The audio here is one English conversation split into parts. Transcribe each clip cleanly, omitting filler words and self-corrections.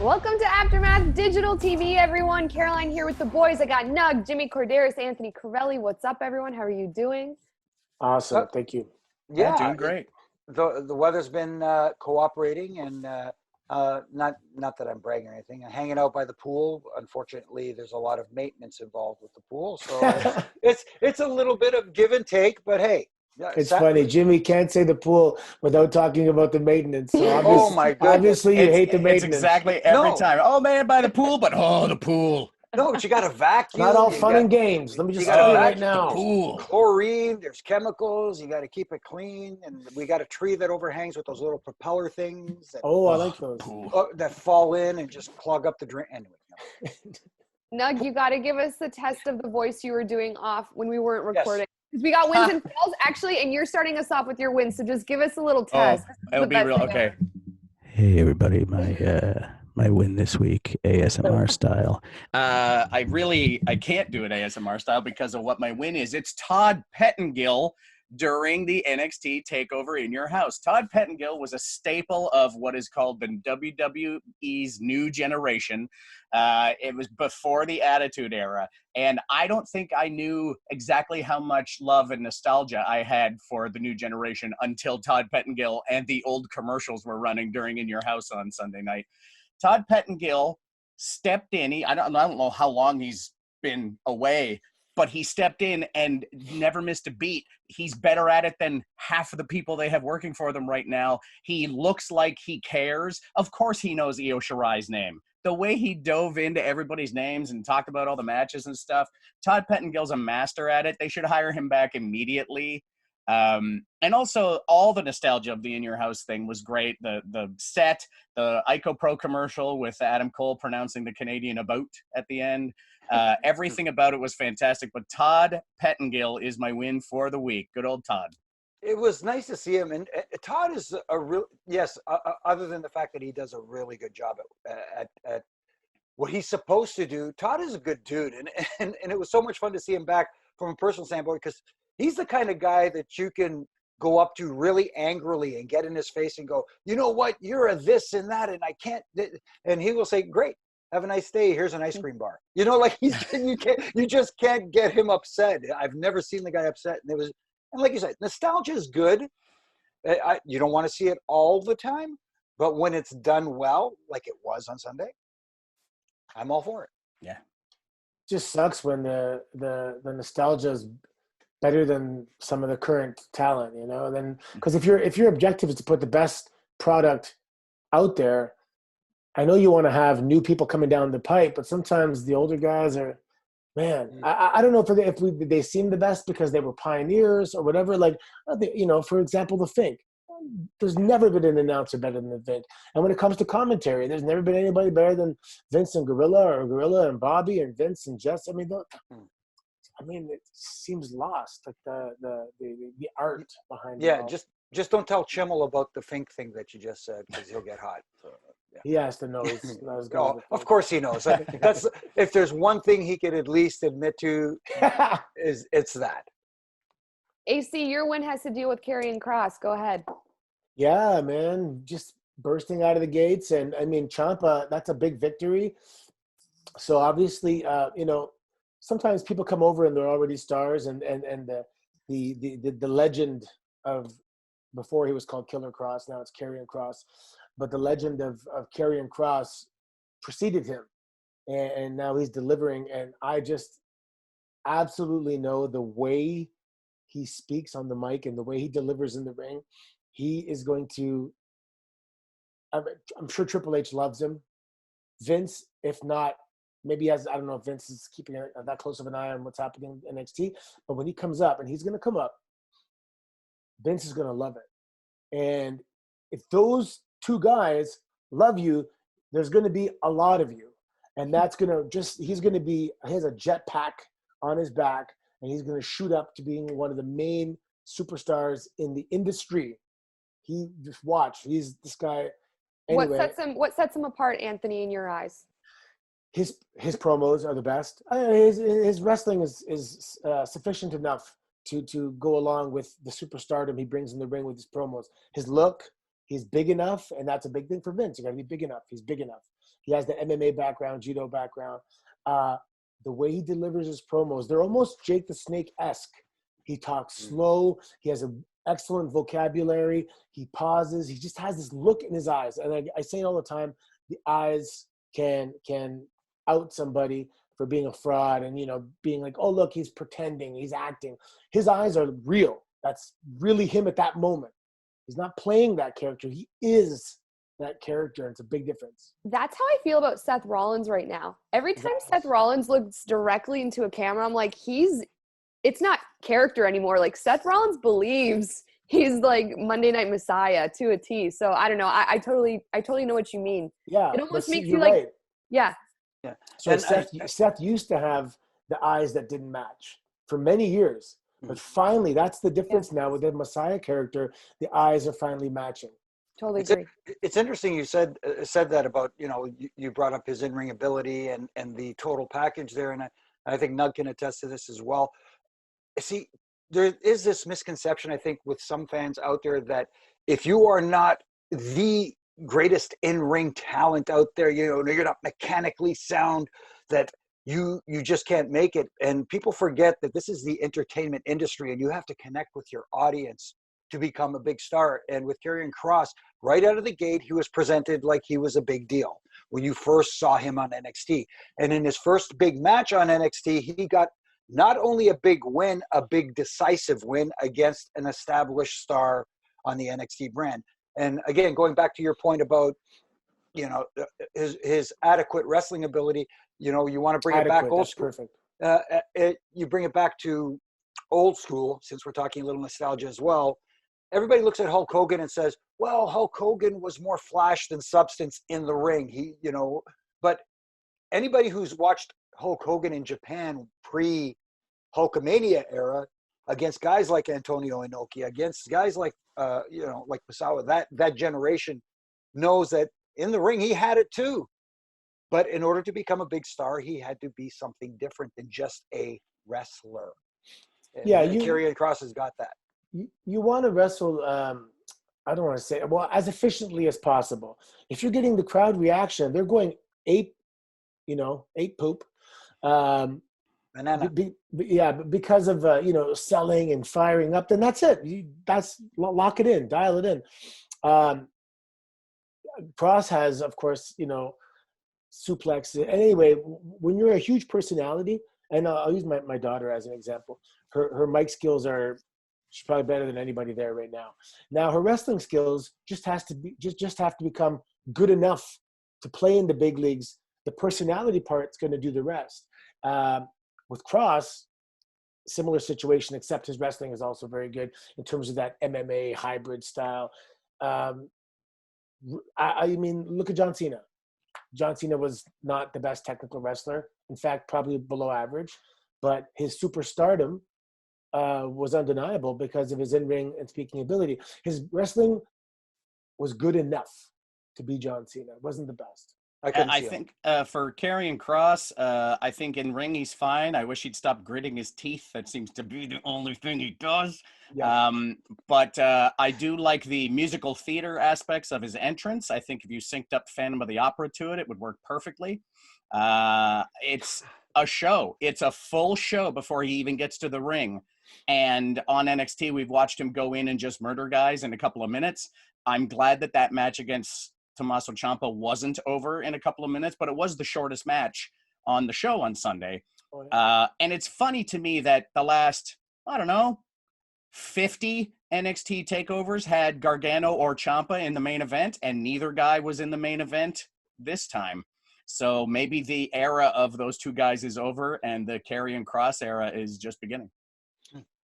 Welcome to Aftermath Digital TV, everyone. Caroline here with the boys. I got Nug, Jimmy Corderas, Anthony Corelli. What's up, everyone? How are you doing? Awesome. Thank you. Yeah, doing great. The weather's been cooperating, and not that I'm bragging or anything. I'm hanging out by the pool. Unfortunately, there's a lot of maintenance involved with the pool, so it's a little bit of give and take. But hey, it's funny. Jimmy can't say the pool without talking about the maintenance. So oh my goodness. Obviously, you hate the maintenance. It's exactly every time. Oh man, by the pool, but the pool. No, but you got to vacuum. Not all fun and games. Let me just tell you right now. The pool. Chlorine, there's chemicals. You got to keep it clean, and we got a tree that overhangs with those little propeller things. That, I like those. That fall in and just clog up the drain. Anyway. No. Nug, you got to give us the test of the voice you were doing off when we weren't recording. Because we got wins and fails, actually, and you're starting us off with your wins. So just give us a little test. It'll be real. Okay. Hey, everybody. My win this week, ASMR style. I can't do it ASMR style because of what my win is. It's Todd Pettengill during the NXT TakeOver In Your House. Todd Pettengill was a staple of what is called the WWE's new generation. It was before the Attitude Era. And I don't think I knew exactly how much love and nostalgia I had for the new generation until Todd Pettengill and the old commercials were running during In Your House on Sunday night. Todd Pettengill stepped in. I don't know how long he's been away, but he stepped in and never missed a beat. He's better at it than half of the people they have working for them right now. He looks like he cares. Of course he knows Io Shirai's name. The way he dove into everybody's names and talked about all the matches and stuff, Todd Pettengill's a master at it. They should hire him back immediately. And also all the nostalgia of the In Your House thing was great. The set, the Ico Pro commercial with Adam Cole pronouncing the Canadian about at the end. Everything about it was fantastic. But Todd Pettengill is my win for the week. Good old Todd. It was nice to see him. And Todd is a real, yes, other than the fact that he does a really good job at what he's supposed to do, Todd is a good dude. And it was so much fun to see him back from a personal standpoint, because he's the kind of guy that you can go up to really angrily and get in his face and go, you know what, you're a this and that, and I can't. And he will say, great, have a nice day. Here's an ice cream bar. You know, like you just can't get him upset. I've never seen the guy upset. And like you said, nostalgia is good. You don't want to see it all the time, but when it's done well, like it was on Sunday, I'm all for it. Yeah. Just sucks when the nostalgia is better than some of the current talent, you know. And then, because if your objective is to put the best product out there, I know you want to have new people coming down the pipe, but sometimes the older guys are, man, I don't know if they seem the best because they were pioneers or whatever. Like, you know, for example, the Fink. There's never been an announcer better than the Fink. And when it comes to commentary, there's never been anybody better than Vince and Gorilla, or Gorilla and Bobby, and Vince and Jess. I mean, it seems lost, like the art behind it. Yeah, just don't tell Chimmel about the Fink thing that you just said, because he'll get hot. So, yeah. He has to know. Of course he knows. That's if there's one thing he could at least admit to, it's that. AC, your win has to do with Karrion Kross. Go ahead. Yeah, man, just bursting out of the gates, and I mean, Ciampa, that's a big victory. So obviously, you know, sometimes people come over and they're already stars, and the legend of, before he was called Killer Kross, now it's Karrion Kross, but the legend of Karrion Kross preceded him, and now he's delivering. And I just absolutely know the way he speaks on the mic and the way he delivers in the ring, he is going to, I'm sure Triple H loves him. Vince, if not, maybe he has, I don't know if Vince is keeping that close of an eye on what's happening in NXT, but when he comes up, and he's going to come up, Vince is going to love it. And if those two guys love you, there's going to be a lot of you. And that's going to he has a jetpack on his back, and he's going to shoot up to being one of the main superstars in the industry. Just watch. He's this guy. Anyway, What sets him apart, Anthony, in your eyes? His promos are the best. His wrestling is sufficient enough to go along with the superstardom he brings in the ring with his promos. His look, he's big enough, and that's a big thing for Vince. You got to be big enough. He's big enough. He has the MMA background, judo background. The way he delivers his promos, they're almost Jake the Snake-esque. He talks slow. He has an excellent vocabulary. He pauses. He just has this look in his eyes. And I say it all the time, the eyes can out somebody for being a fraud and, being like, oh, look, he's pretending, he's acting. His eyes are real. That's really him at that moment. He's not playing that character. He is that character. And it's a big difference. That's how I feel about Seth Rollins right now. Every time Seth Rollins looks directly into a camera, I'm like, it's not character anymore. Like Seth Rollins believes he's like Monday Night Messiah to a T. So I don't know. I totally know what you mean. Yeah. It almost makes you like, right. Yeah. So Seth used to have the eyes that didn't match for many years. But finally, that's the difference now with the Messiah character. The eyes are finally matching. Totally agree. It's interesting you said that about, you brought up his in-ring ability and the total package there. And I think Nug can attest to this as well. See, there is this misconception, I think, with some fans out there that if you are not the greatest in-ring talent out there, you're not mechanically sound, that you just can't make it. And people forget that this is the entertainment industry and you have to connect with your audience to become a big star. And with Karrion Kross, right out of the gate, he was presented like he was a big deal when you first saw him on NXT. And in his first big match on NXT, he got not only a big win, a big decisive win against an established star on the NXT brand. And again, going back to your point about, his adequate wrestling ability, you want to bring it back old school. Perfect. You bring it back to old school, since we're talking a little nostalgia as well. Everybody looks at Hulk Hogan and says, well, Hulk Hogan was more flash than substance in the ring. But anybody who's watched Hulk Hogan in Japan pre-Hulkamania era against guys like Antonio Inoki, against guys like like Misawa, that generation knows that in the ring he had it too. But in order to become a big star, he had to be something different than just a wrestler. And Karrion Kross has got that. You want to wrestle, I don't want to say, well, as efficiently as possible. If you're getting the crowd reaction, they're going ape poop. Banana. Because of, selling and firing up, then that's it. Lock it in, dial it in. Kross has, of course, suplex. Anyway, when you're a huge personality, and I'll use my daughter as an example. Her mic skills she's probably better than anybody there right now. Now her wrestling skills just have to become good enough to play in the big leagues. The personality part's going to do the rest. With Kross, similar situation, except his wrestling is also very good in terms of that MMA hybrid style. I mean, look at John Cena. John Cena was not the best technical wrestler. In fact, probably below average. But his superstardom was undeniable because of his in-ring and speaking ability. His wrestling was good enough to be John Cena. It wasn't the best. I think for Karrion Kross, I think in ring he's fine. I wish he'd stop gritting his teeth. That seems to be the only thing he does. Yeah. But I do like the musical theater aspects of his entrance. I think if you synced up Phantom of the Opera to it, it would work perfectly. It's a show. It's a full show before he even gets to the ring. And on NXT, we've watched him go in and just murder guys in a couple of minutes. I'm glad that match against Tommaso Ciampa wasn't over in a couple of minutes, but it was the shortest match on the show on Sunday. And it's funny to me that the last, 50 NXT takeovers had Gargano or Ciampa in the main event, and neither guy was in the main event this time. So maybe the era of those two guys is over and the Karrion Kross era is just beginning.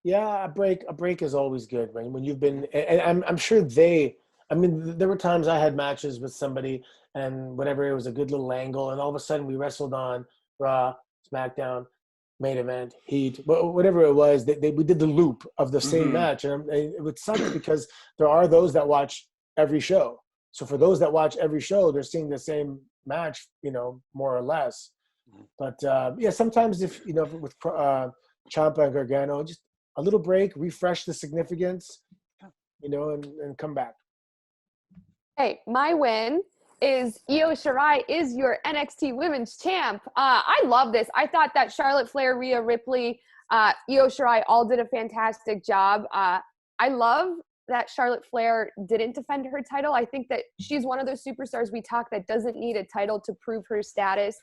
Yeah, a break is always good, right? When you've been, and I'm sure there were times I had matches with somebody and whatever, it was a good little angle, and all of a sudden we wrestled on Raw, SmackDown, main event, Heat, whatever it was. We did the loop of the same match, and it would suck because there are those that watch every show. So for those that watch every show, they're seeing the same match, more or less. But sometimes if with Ciampa and Gargano, just a little break, refresh the significance, and come back. Hey, my win is Io Shirai is your NXT Women's Champ. I love this. I thought that Charlotte Flair, Rhea Ripley, Io Shirai all did a fantastic job. I love that Charlotte Flair didn't defend her title. I think that she's one of those superstars we talk that doesn't need a title to prove her status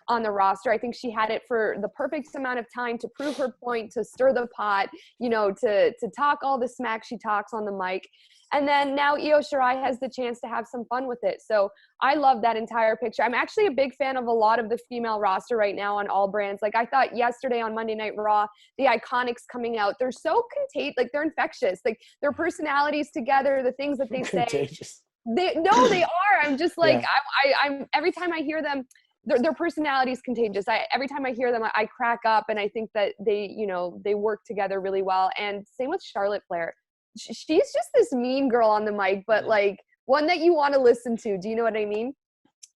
on the roster. I think she had it for the perfect amount of time to prove her point, to stir the pot, to talk all the smack she talks on the mic. And then now Io Shirai has the chance to have some fun with it. So I love that entire picture. I'm actually a big fan of a lot of the female roster right now on all brands. Like I thought yesterday on Monday Night Raw, the Iconics coming out, they're so contagious, like they're infectious. Like their personalities together, the things that they Contagious. say. They are. I'm just like, yeah. I'm every time I hear them, their personality is contagious. Every time I hear them, I crack up, and I think that they work together really well. And same with Charlotte Flair. She's just this mean girl on the mic, but like one that you want to listen to. Do you know what I mean?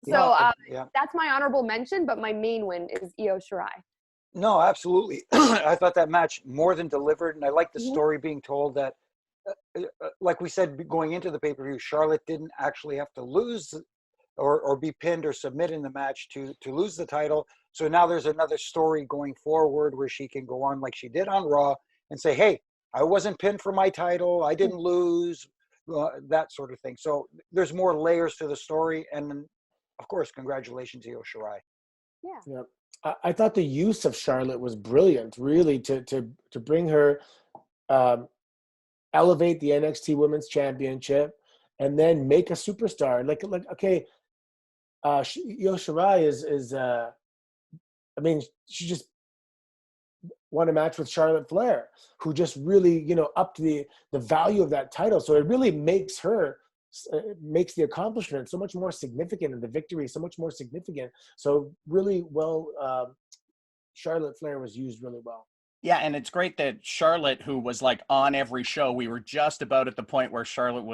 So that's my honorable mention, but my main win is Io Shirai. No, absolutely. I thought that match more than delivered, and I like the story being told that, like we said, going into the pay-per-view, Charlotte didn't actually have to lose or be pinned or submit in the match to lose the title. So now there's another story going forward where she can go on like she did on Raw and say, hey, I wasn't pinned for my title. I didn't lose, that sort of thing. So there's more layers to the story. And of course, congratulations, Io Shirai. Yeah. I thought the use of Charlotte was brilliant, really, to bring her, elevate the NXT Women's Championship, and then make a superstar. Like okay, Io Shirai is she just won a match with Charlotte Flair, who just really, upped the value of that title. So it really makes the accomplishment so much more significant, and the victory so much more significant. So really well, Charlotte Flair was used really well. Yeah, and it's great that Charlotte, who was like on every show, we were just about at the point where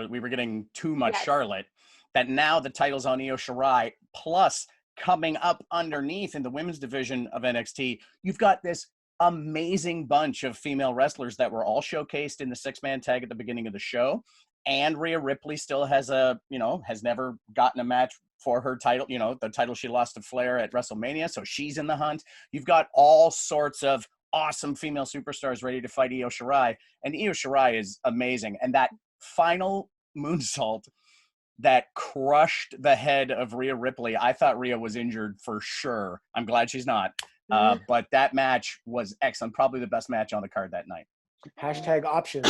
we were getting too much Charlotte, that now the title's on Io Shirai, plus coming up underneath in the women's division of NXT, you've got this amazing bunch of female wrestlers that were all showcased in the 6-man tag at the beginning of the show. And Rhea Ripley still has has never gotten a match for her title, the title she lost to Flair at WrestleMania. So she's in the hunt. You've got all sorts of awesome female superstars ready to fight Io Shirai. And Io Shirai is amazing. And that final moonsault that crushed the head of Rhea Ripley, I thought Rhea was injured for sure. I'm glad she's not. But that match was excellent. Probably the best match on the card that night. Hashtag options.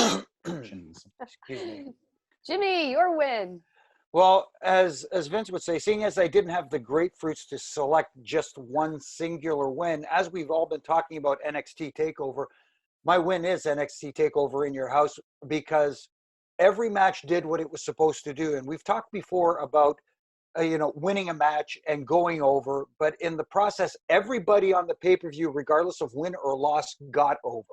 Jimmy, your win. Well, as Vince would say, seeing as I didn't have the grapefruits to select just one singular win, as we've all been talking about NXT TakeOver, my win is NXT TakeOver In Your House, because every match did what it was supposed to do. And we've talked before about winning a match and going over, but in the process, everybody on the pay-per-view, regardless of win or loss, got over.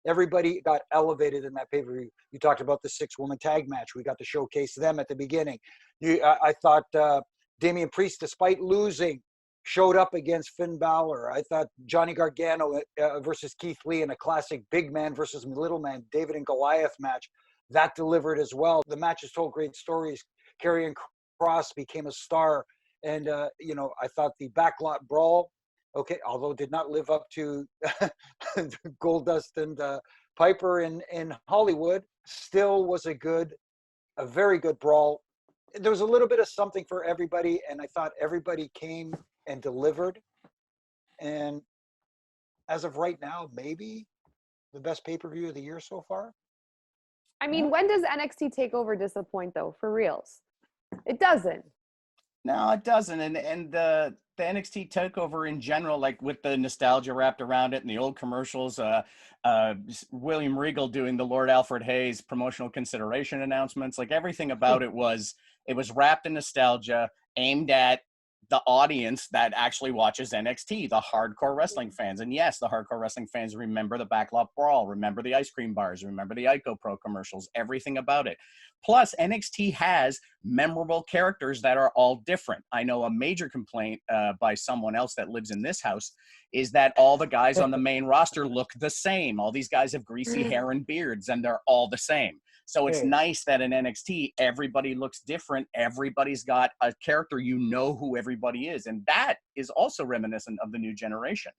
Everybody got elevated in that pay-per-view. You talked about the 6-woman tag match. We got to showcase them at the beginning. I thought Damian Priest, despite losing, showed up against Finn Balor. I thought Johnny Gargano versus Keith Lee in a classic big man versus little man, David and Goliath match, that delivered as well. The matches told great stories. Karrion Kross became a star. And, I thought the backlot brawl, although did not live up to Goldust and Piper in Hollywood, still was a very good brawl. There was a little bit of something for everybody, and I thought everybody came and delivered. And as of right now, maybe the best pay-per-view of the year so far. I mean, when does NXT TakeOver disappoint, though, for reals? It doesn't. No, it doesn't. And the NXT TakeOver in general, like with the nostalgia wrapped around it and the old commercials, William Regal doing the Lord Alfred Hayes promotional consideration announcements, like everything about it was wrapped in nostalgia, aimed at the audience that actually watches NXT, the hardcore wrestling fans. And yes, the hardcore wrestling fans remember the Backlot Brawl, remember the ice cream bars, remember the Ico Pro commercials, everything about it. Plus, NXT has memorable characters that are all different. I know a major complaint by someone else that lives in this house is that all the guys on the main roster look the same. All these guys have greasy hair and beards, and they're all the same. So it's nice that in NXT, everybody looks different. Everybody's got a character. You know who everybody is. And that is also reminiscent of the new generation.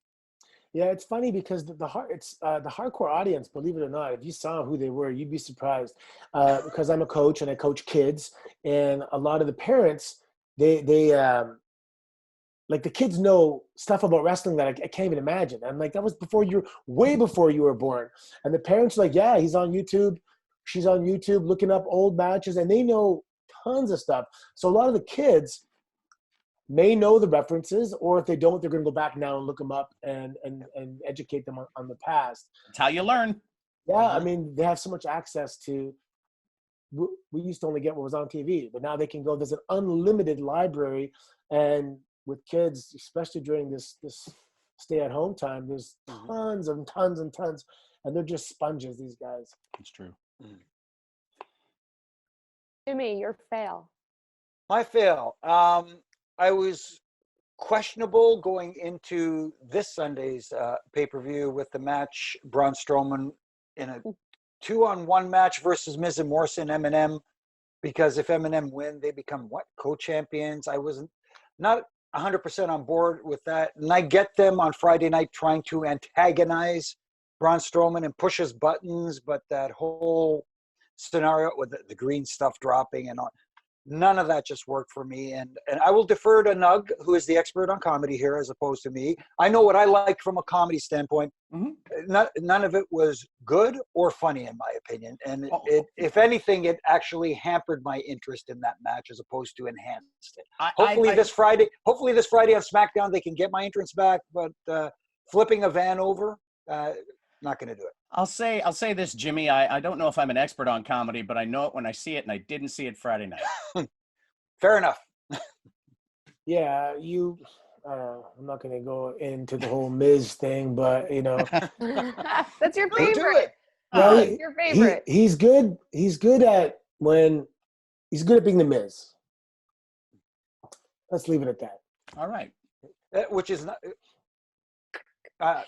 Yeah, it's funny because the hardcore audience, believe it or not, if you saw who they were, you'd be surprised. Because I'm a coach and I coach kids, and a lot of the parents, they like the kids know stuff about wrestling that I can't even imagine. I'm like, that was way before you were born. And the parents are like, yeah, he's on YouTube. She's on YouTube looking up old matches, and they know tons of stuff. So a lot of the kids may know the references, or if they don't, they're going to go back now and look them up and educate them on the past. That's how you learn. Yeah, I mean, they have so much access to. We used to only get what was on TV, but now they can go. There's an unlimited library, and with kids, especially during this stay-at-home time, there's tons and tons and tons, and they're just sponges. These guys. It's true. Jimmy, your fail. My fail. I was questionable going into this Sunday's pay-per-view with the match Braun Strowman in a 2-on-1 match versus Miz and Morrison, Eminem, because if Eminem win, they become co-champions. I wasn't not 100% on board with that, and I get them on Friday night trying to antagonize Braun Strowman and push his buttons, but that whole scenario with the green stuff dropping and all, none of that just worked for me. And I will defer to Nug, who is the expert on comedy here, as opposed to me. I know what I like from a comedy standpoint. None of it was good or funny, in my opinion. And if anything, it actually hampered my interest in that match as opposed to enhanced it. Hopefully this Friday on SmackDown, they can get my interest back. But flipping a van over, not going to do it. I'll say this, Jimmy. I don't know if I'm an expert on comedy, but I know it when I see it, and I didn't see it Friday night. Fair enough. Yeah, I'm not going to go into the whole Miz thing, but That's your favorite. Your favorite. He's good. He's good at being the Miz. Let's leave it at that. All right. Which is not.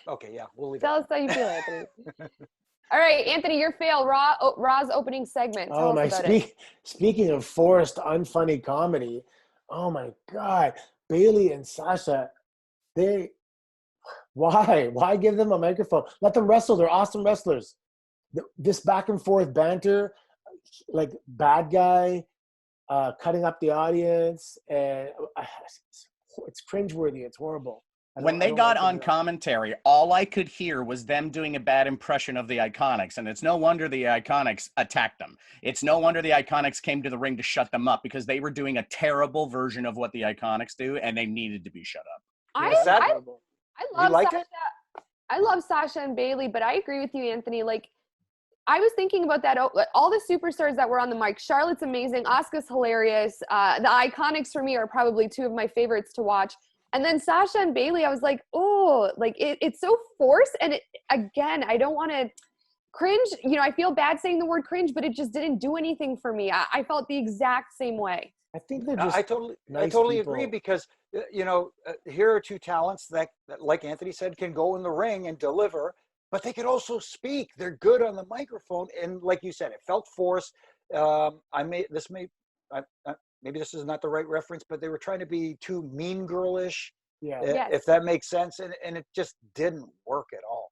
Okay, yeah, we'll leave Tell us how you feel, Anthony. All right, Anthony, your fail. Raw's opening segment. Tell us about it. Speaking of forced, unfunny comedy, oh my God, Bailey and Sasha, why give them a microphone? Let them wrestle. They're awesome wrestlers. This back and forth banter, like bad guy, cutting up the audience, and it's cringeworthy. It's horrible. When they got on commentary, all I could hear was them doing a bad impression of the Iconics, and it's no wonder the Iconics attacked them. It's no wonder the Iconics came to the ring to shut them up, because they were doing a terrible version of what the Iconics do, and they needed to be shut up. I love Sasha and Bailey, but I agree with you, Anthony. Like, I was thinking about that. All the superstars that were on the mic. Charlotte's amazing. Asuka's hilarious. The Iconics for me are probably two of my favorites to watch. And then Sasha and Bailey, I was like, oh, like it's so forced. And again, I don't want to cringe. I feel bad saying the word cringe, but it just didn't do anything for me. I felt the exact same way. I think they're just I totally agree, because here are two talents that, like Anthony said, can go in the ring and deliver, but they could also speak. They're good on the microphone, and like you said, it felt forced. Maybe this is not the right reference, but they were trying to be too mean girlish, if that makes sense, and it just didn't work at all.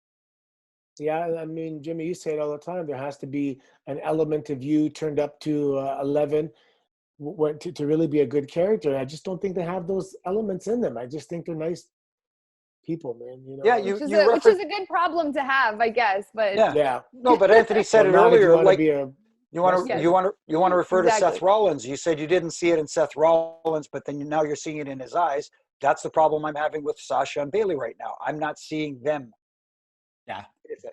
Yeah, I mean, Jimmy, you say it all the time. There has to be an element of you turned up to 11 to really be a good character. I just don't think they have those elements in them. I just think they're nice people, man. Yeah, which is a good problem to have, I guess. But yeah. No, but Anthony said it earlier. Like, you want to refer to Seth Rollins. You said you didn't see it in Seth Rollins, but then now you're seeing it in his eyes. That's the problem I'm having with Sasha and Bailey right now. I'm not seeing them Yeah.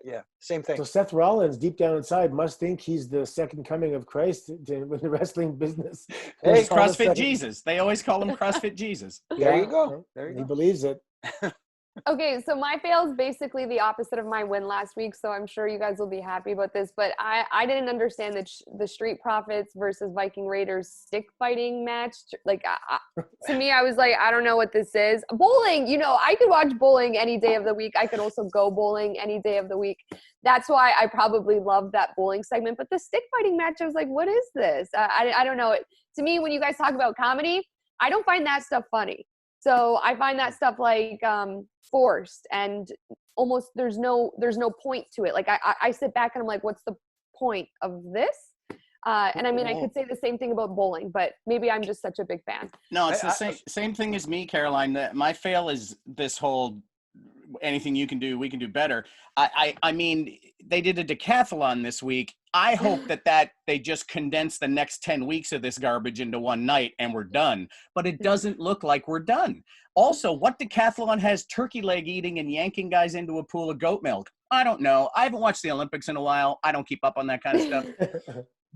Yeah, same thing. So Seth Rollins, deep down inside, must think he's the second coming of Christ in the wrestling business. Hey, He's CrossFit Jesus. They always call him CrossFit Jesus. There you go. There you He go. believes it. Okay, so my fail is basically the opposite of my win last week, so I'm sure you guys will be happy about this, but I didn't understand the Street Profits versus Viking Raiders stick fighting match. Like, to me, I was like, I don't know what this is. Bowling, I could watch bowling any day of the week. I could also go bowling any day of the week. That's why I probably love that bowling segment, but the stick fighting match, I was like, what is this? I don't know. To me, when you guys talk about comedy, I don't find that stuff funny. So I find that stuff like forced and almost there's no point to it. Like I sit back and I'm like, what's the point of this? And I mean, I could say the same thing about bowling, but maybe I'm just such a big fan. No, it's the same thing as me, Caroline. My fail is this whole anything you can do, we can do better. I mean, they did a decathlon this week. I hope that they just condense the next 10 weeks of this garbage into one night and we're done. But it doesn't look like we're done. Also, what decathlon has turkey leg eating and yanking guys into a pool of goat milk? I don't know. I haven't watched the Olympics in a while. I don't keep up on that kind of stuff.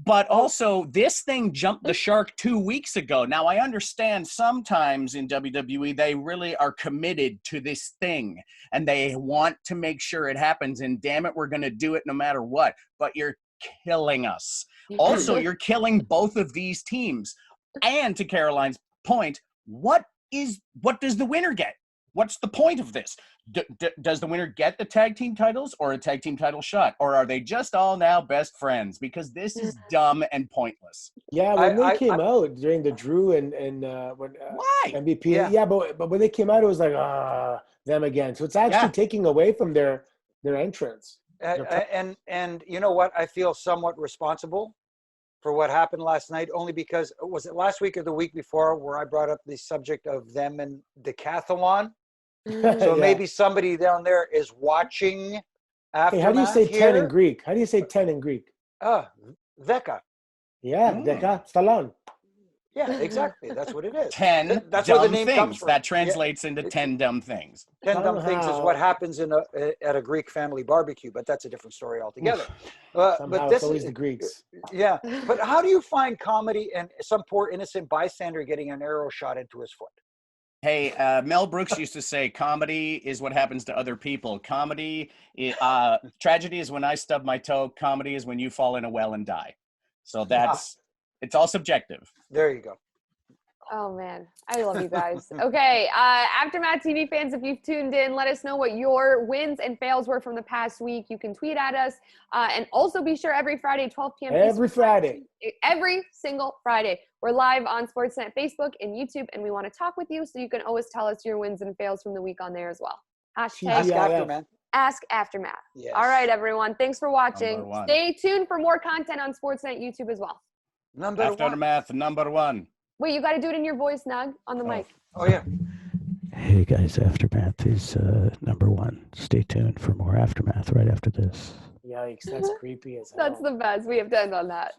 But also, this thing jumped the shark 2 weeks ago. Now, I understand sometimes in WWE, they really are committed to this thing and they want to make sure it happens. And damn it, we're going to do it no matter what. But you're killing us. Also, you're killing both of these teams. And to Caroline's point, what does the winner get? What's the point of this? Does the winner get the tag team titles or a tag team title shot? Or are they just all now best friends? Because this is dumb and pointless. Yeah, when they came out during the Drew and when Why? MVP, but when they came out, it was like, them again. So it's actually taking away from their entrance. And you know what? I feel somewhat responsible for what happened last night, only because, was it last week or the week before where I brought up the subject of them and Decathlon? So maybe somebody down there is watching after. Hey, how do you say 10 in Greek? How do you say 10 in Greek? Deka. Yeah, Decathlon. Yeah, exactly. That's what it is. 10 That's dumb where the name things. comes from. That translates into 10 dumb things. 10 dumb things is what happens at a Greek family barbecue, but that's a different story altogether. But it's always the Greeks. Yeah, but how do you find comedy and some poor innocent bystander getting an arrow shot into his foot? Hey, Mel Brooks used to say, comedy is what happens to other people. Tragedy is when I stub my toe. Comedy is when you fall in a well and die. So it's all subjective. There you go. Oh, man. I love you guys. Okay. Aftermath TV fans, if you've tuned in, let us know what your wins and fails were from the past week. You can tweet at us. And also be sure every Friday, 12 p.m. Every Friday. Every single Friday. We're live on Sportsnet, Facebook, and YouTube, and we want to talk with you, so you can always tell us your wins and fails from the week on there as well. Ask Aftermath. Ask Aftermath. Yes. All right, everyone. Thanks for watching. Stay tuned for more content on Sportsnet YouTube as well. Aftermath, number one. Wait, you got to do it in your voice, Nug, on the mic. Oh, yeah. Hey, guys, Aftermath is number one. Stay tuned for more Aftermath right after this. Yikes, that's creepy as hell. That's the best. We have to end on that.